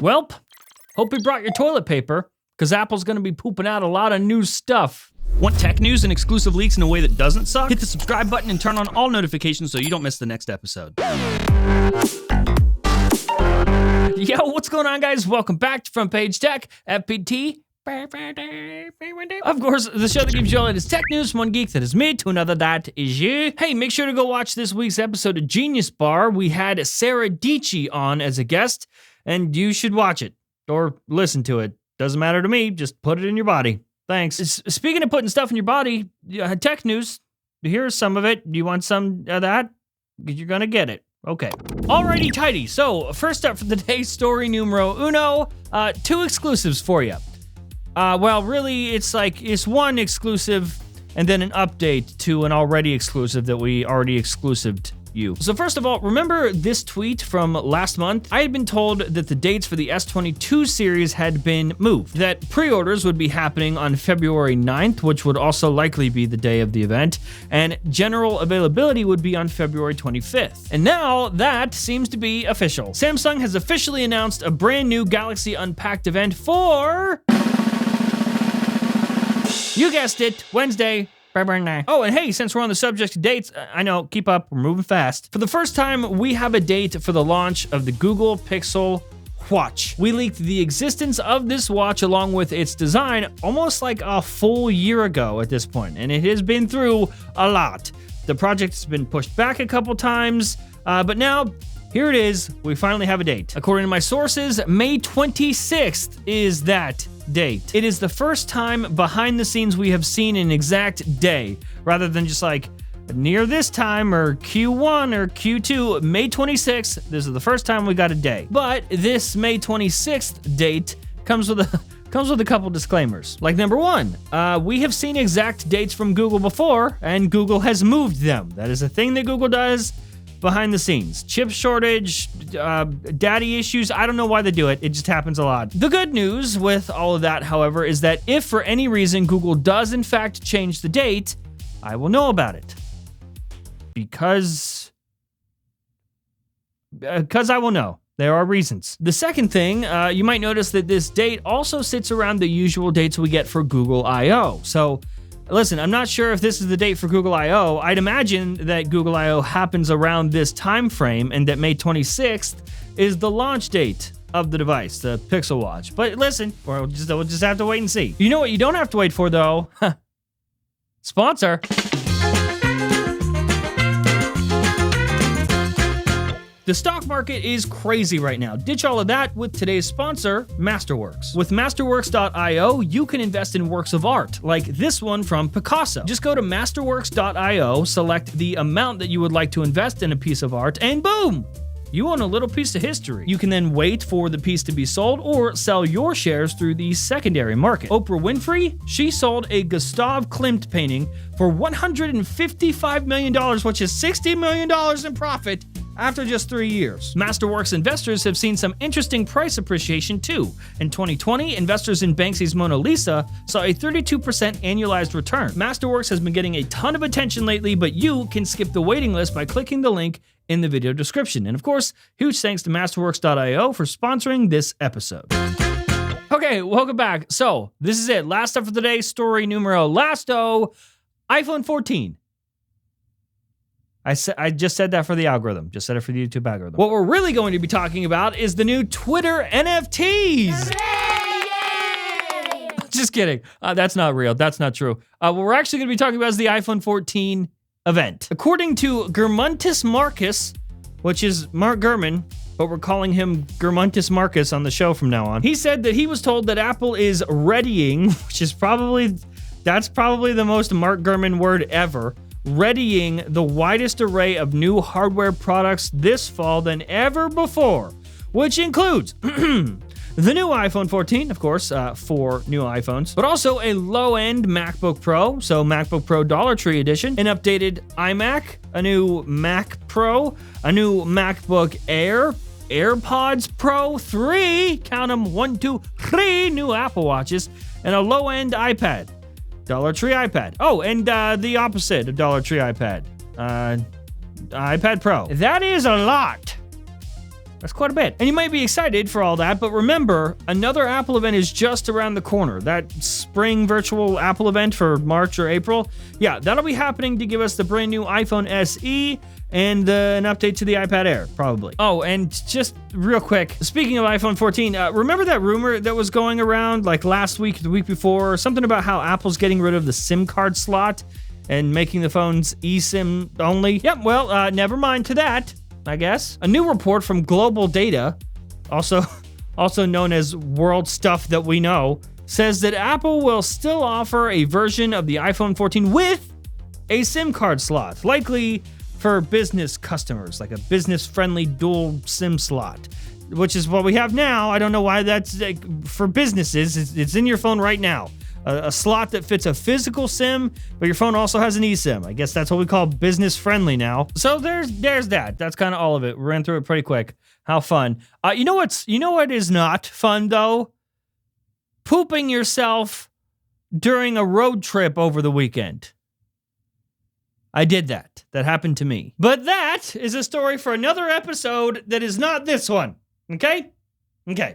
Welp, hope you brought your toilet paper, because Apple's gonna be pooping out a lot of new stuff. Want tech news and exclusive leaks in a way that doesn't suck? Hit the subscribe button and turn on all notifications so you don't miss the next episode. Yo, what's going on, guys? Welcome back to Front Page Tech, FPT. Of course, the show that gives you all that is tech news from one geek that is me to another that is you. Hey, make sure to go watch this week's episode of Genius Bar. We had Sarah Dietschy on as a guest, and you should watch it or listen to it. Doesn't matter to me, just put it in your body. Thanks. Speaking of putting stuff in your body, tech news, here's some of it. Do you want some of that? You're gonna get it. Okay. Alrighty, tidy. So, first up for the day, story numero uno, two exclusives for you. Well, really, it's one exclusive and then an update to an already exclusive that we already exclusived you. So first of all, remember this tweet from last month? I had been told that the dates for the S22 series had been moved, that pre-orders would be happening on February 9th, which would also likely be the day of the event, and general availability would be on February 25th. And now that seems to be official. Samsung has officially announced a brand new Galaxy Unpacked event for... you guessed it, Wednesday. Oh, and hey, since we're on the subject of dates, I know, keep up, we're moving fast. For the first time, we have a date for the launch of the Google Pixel Watch. We leaked the existence of this watch along with its design almost like a full year ago at this point, and it has been through a lot. The project has been pushed back a couple times, but now, here it is, we finally have a date. According to my sources, May 26th is that date. It is the first time behind the scenes we have seen an exact day, rather than just like near this time or Q1 or Q2. May 26th, this is the first time we got a day. But this May 26th date comes with a couple disclaimers. Like number one, we have seen exact dates from Google before, and Google has moved them. That is a thing that Google does behind the scenes. Chip shortage, daddy issues, I don't know why they do it. It just happens a lot. The good news with all of that, however, is that if for any reason Google does in fact change the date, I will know about it. Because I will know. There are reasons. The second thing, you might notice that this date also sits around the usual dates we get for Google I/O. So, listen, I'm not sure if this is the date for Google I/O. I'd imagine that Google I/O happens around this time frame and that May 26th is the launch date of the device, the Pixel Watch. But listen, we'll just have to wait and see. You know what you don't have to wait for, though? Sponsor. The stock market is crazy right now. Ditch all of that with today's sponsor, Masterworks. With Masterworks.io, you can invest in works of art, like this one from Picasso. Just go to Masterworks.io, select the amount that you would like to invest in a piece of art, and boom! You own a little piece of history. You can then wait for the piece to be sold or sell your shares through the secondary market. Oprah Winfrey, she sold a Gustav Klimt painting for $155 million, which is $60 million in profit after just 3 years. Masterworks investors have seen some interesting price appreciation too. In 2020, investors in Banksy's Mona Lisa saw a 32% annualized return. Masterworks has been getting a ton of attention lately, but you can skip the waiting list by clicking the link in the video description. And of course, huge thanks to Masterworks.io for sponsoring this episode. Okay, welcome back. So, this is it. Last up for the day, story numero lasto, iPhone 14. I just said that for the algorithm. Just said it for the YouTube algorithm. What we're really going to be talking about is the new Twitter NFTs. Hooray! Just kidding. That's not real. That's not true. What we're actually going to be talking about is the iPhone 14 event. According to Germantus Marcus, which is Mark Gurman, but we're calling him Germantus Marcus on the show from now on. He said that he was told that Apple is readying, which is that's probably the most Mark Gurman word ever, readying the widest array of new hardware products this fall than ever before, which includes the new iPhone 14, of course, 4 new iPhones, but also a low-end MacBook Pro, so MacBook Pro Dollar Tree Edition, an updated iMac, a new Mac Pro, a new MacBook Air, AirPods Pro 3, count them, 1, 2, 3 new Apple Watches, and a low-end iPad. Dollar Tree iPad. Oh, and the opposite of Dollar Tree iPad. iPad Pro. That is a lot. That's quite a bit. And you might be excited for all that, but remember, another Apple event is just around the corner. That spring virtual Apple event for March or April. Yeah, that'll be happening to give us the brand new iPhone SE and an update to the iPad Air, probably. Oh, and just real quick, speaking of iPhone 14, remember that rumor that was going around like last week, the week before, something about how Apple's getting rid of the SIM card slot and making the phones eSIM only? Yep, well, never mind to that, I guess. A new report from Global Data, also known as World Stuff That We Know, says that Apple will still offer a version of the iPhone 14 with a SIM card slot, likely for business customers, like a business-friendly dual SIM slot, which is what we have now. I don't know why that's for businesses. It's in your phone right now. A slot that fits a physical SIM, but your phone also has an eSIM. I guess that's what we call business-friendly now. So there's that. That's kind of all of it. We ran through it pretty quick. How fun. You know what is not fun, though? Pooping yourself during a road trip over the weekend. I did that. That happened to me. But that is a story for another episode that is not this one. Okay? Okay.